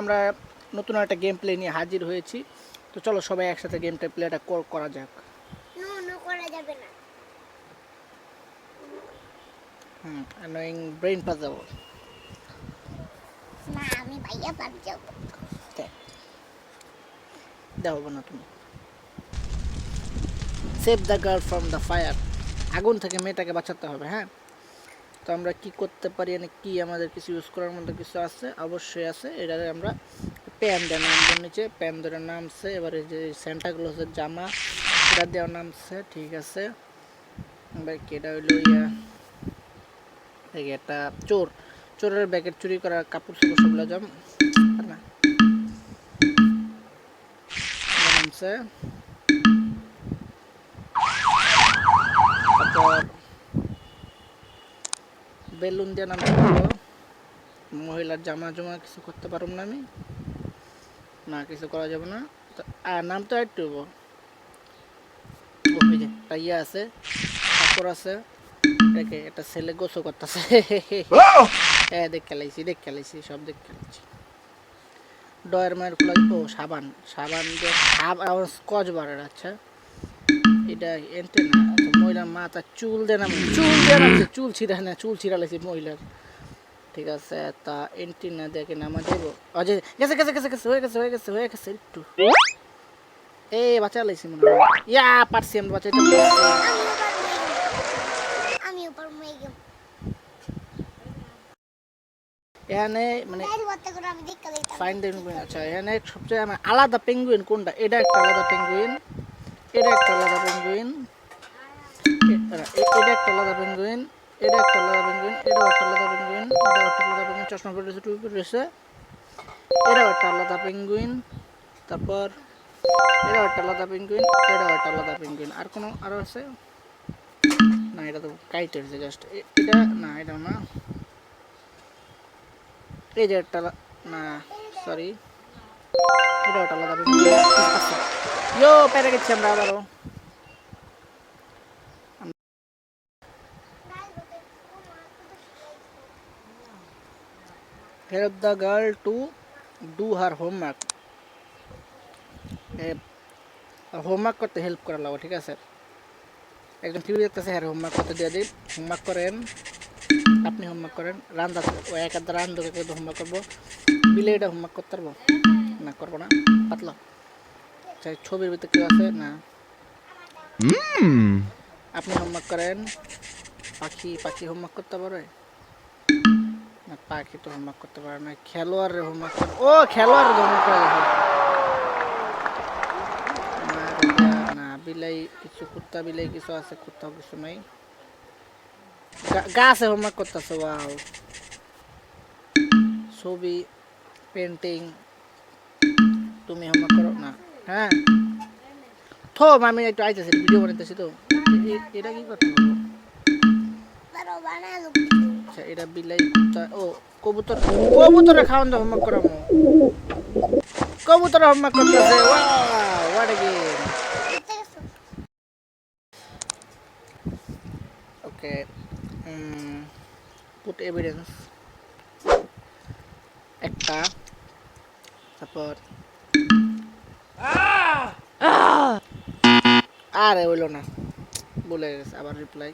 আমরা নতুন একটা গেম প্লে নিয়ে হাজির হয়েছি। তো চলো সবাই একসাথে গেমটা প্লেটা করা যাক। করা যাবে না। Annoying brain puzzle. না আমি ভাইয়া পারি যাব। দেখো না তুমি। Save the girl from the fire. আগুন থেকে মেয়েটাকে বাঁচাতে হবে। হ্যাঁ, তো আমরা কি করতে পারি, কি আমাদের কিছু ইউজ করার মতো কিছু আছে? অবশ্যই আছে। এটারে আমরা প্যান দেওয়ার নাম নিচে প্যান ধরে নামছে। এবারে যে স্যান্টাক্লজের জামা এটা দেওয়ার নামছে, ঠিক আছে। এবার এটা হইলো একটা চোরের ব্যাগের চুরি করা কাপড় চোপড় সবগুলো জম না নামছে। তারপর বেলুন দিয়ে নামছে। মহিলার জামা জমা কিছু করতে পারব না আমি, না কিছু করা যাবে না। আর নাম তো একটু ইয়ে আছে, কাপড় আছে। দেখে একটা ছেলে গোসল করতেছে। হ্যাঁ দেখ খেলাইছি সব দেখ খেলাইছি। ডয়ের মায়ের খোলা। ও সাবান দিয়ে স্কচ বারের। আচ্ছা এটা এন্টে না। মহিলার মাথা চুল দিয়ে নামছে চুল ছিঁড়া লাগছে মহিলার। ঠিক আছে, তা এন্ট্রি না দেখে নামা দেবো। অজয় হয়ে গেছে একটু। বাঁচা লাইছি মনে হয়। পারছি আমরা বাঁচাইতে। এখানে মানে আচ্ছা এখানে সবচেয়ে আলাদা পেঙ্গুইন কোনটা? এটা একটা আলাদা পেঙ্গুইন, এটা একটা আলাদা পেঙ্গুইন, এটা একটা আলাদা পেঙ্গুইন, এটা একটা আলাদা পেঙ্গুইন, এটাও একটা আলাদা পেঙ্গুইন, এটাও একটা আলাদা পেঙ্গুইন, চশমা পরে রয়েছে, টুপি পরে রয়েছে, এটাও একটা আলাদা পেঙ্গুইন, তারপর এটাও একটা আলাদা পেঙ্গুইন, এটাও একটা আলাদা পেঙ্গুইন। আর কোনো আরো আছে না? এটা তো কাইট হয়েছে জাস্ট। এটা না, এটা না। এই যে একটা না, সরি, এটা একটা আলাদা পেঙ্গুইন। পেরে গেছি আমরা আবারও। Help the girl to do her homework. Homework করতে হেল্প করা লাগবে, ঠিক আছে। একজন টিভি দেখতেছে, হ্যাঁ হোমওয়ার্ক করতে দিয়ে দিই। হোমওয়ার্ক করেন, আপনি হোমওয়ার্ক করেন। রান্দা ও এক আধ রান্ধকে কিন্তু হোমওয়ার্ক করবো। বিলে এটা হোমওয়ার্ক করতে পারবো না? করবো না, পাতলা। ছবির ভিতরে কেউ আছে না? আপনি হোমওয়ার্ক করেন। পাখি হোমওয়ার্ক করতে পারে না? পাখি তো হোমওয়ার্ক করতে পারে না। খেলোয়াড়ের হোমওয়ার্ক ও খেলোয়াড় হোমওয়ার্ক করে না। বিলাই কিছু, কুত্তা বিলাই কিছু আছে, কুত্তাও কিছু নাই। গাছে হোমওয়ার্ক করতেছে। ওয়াও, ছবি পেন্টিং। তুমি হোমওয়ার্ক করো না? হ্যাঁ থো, আমি একটু আইতেছি, ভিডিও বানাইতেছি তো। এটা কি করতে হবে? আচ্ছা এটা বিলাই, কুত্তা, ও কবুতরে খাওয়ান তো হোমওয়ার্ক করাবো। কবুতরে হোমওয়ার্ক করতেছে। What a game. Okay, put evidence একটা। তারপর আরে হইলো না, বলে গেছে আবার রিপ্লাই।